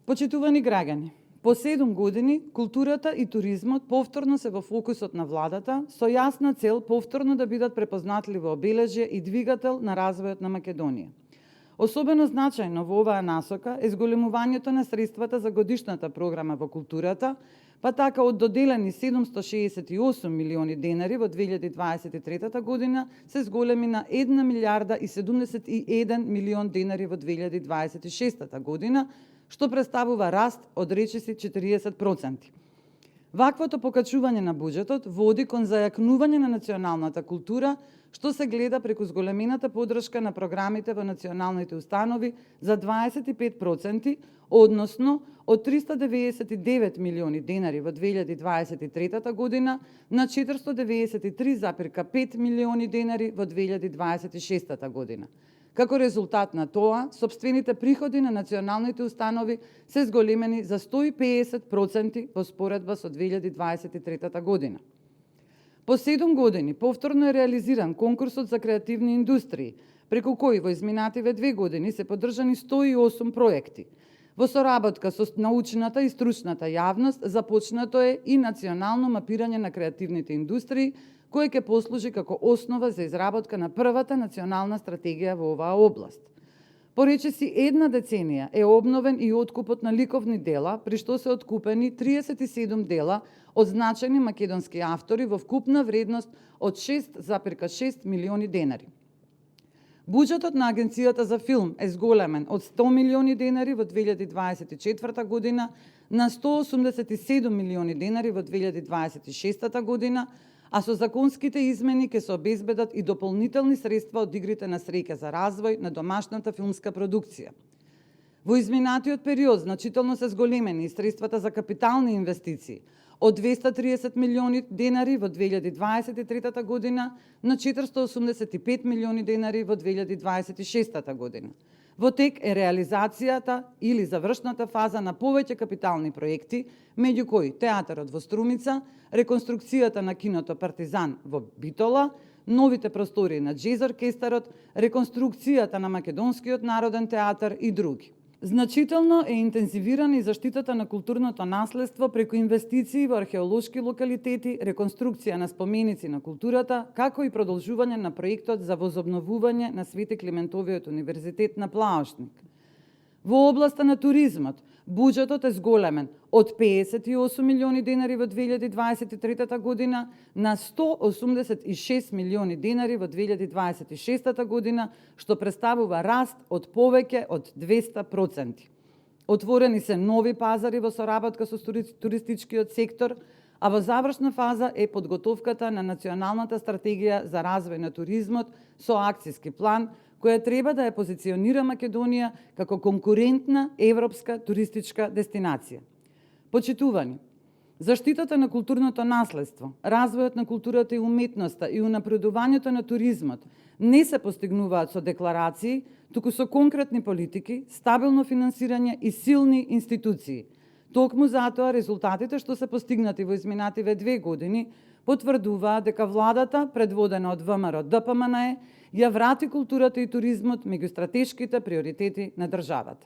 Почитувани граѓани, по 7 години културата и туризмот повторно се во фокусот на владата со јасна цел повторно да бидат препознатливо обележје и двигател на развојот на Македонија. Особено значајно во оваа насока е зголемувањето на средствата за годишната програма во културата, па така од доделени 768 милиони денари во 2023 година се зголеми на 1 милиарда и 71 милион денари во 2026 година, што представува раст од речиси 40%. Ваквото покачување на буџетот води кон зајакнување на националната култура, што се гледа преку зголемената поддршка на програмите во националните установи за 25%, односно од 399 милиони денари во 2023 година на 493,5 милиони денари во 2026 година. Како резултат на тоа, сопствените приходи на националните установи се зголемени за 150% во споредба со 2023 година. По 7 години повторно е реализиран конкурсот за креативни индустрии, преку кој во изминативе 2 години се поддржани 108 проекти. Во соработка со научната и стручната јавност започнато е и национално мапирање на креативните индустрии, кој ќе послужи како основа за изработка на првата национална стратегија во оваа област. По речиси една деценија е обновен и откупот на ликовни дела, при што се откупени 37 дела од значајни македонски автори во вкупна вредност од 6,6 милиони денари. Буџетот на Агенцијата за филм е зголемен од 100 милиони денари во 2024 година на 187 милиони денари во 2026 година, а со законските измени ќе се обезбедат и дополнителни средства од игрите на среќа за развој на домашната филмска продукција. Во изминатиот период значително се зголемени средствата за капитални инвестиции од 230 милиони денари во 2023 година на 485 милиони денари во 2026 година. Во тек е реализацијата или завршната фаза на повеќе капитални проекти, меѓу кои театарот во Струмица, реконструкцијата на киното Партизан во Битола, новите простори на џез оркестарот, реконструкцијата на Македонскиот народен театар и други. Значително е интензивирана и заштитата на културното наследство преку инвестиции во археолошки локалитети, реконструкција на споменици на културата, како и продолжување на проектот за возобновување на Свети Климентовиот универзитет на Плаошник. Во областа на туризмот, буџетот е зголемен од 58 милиони денари во 2023 година на 186 милиони денари во 2026 година, што представува раст од повеќе од 200%. Отворени се нови пазари во соработка со туристичкиот сектор, а во завршна фаза е подготовката на Националната стратегија за развој на туризмот со акциски план, која треба да ја позиционира Македонија како конкурентна европска туристичка дестинација. Почитувани, заштитата на културното наследство, развојот на културата и уметноста и унапредувањето на туризмот не се постигнуваат со декларации, туку со конкретни политики, стабилно финансирање и силни институции. Токму затоа резултатите што се постигнати во изминативе 2 години потврдуваат дека владата, предводена од ВМРО-ДПМНЕ, ја врати културата и туризмот меѓу стратешките приоритети на државата.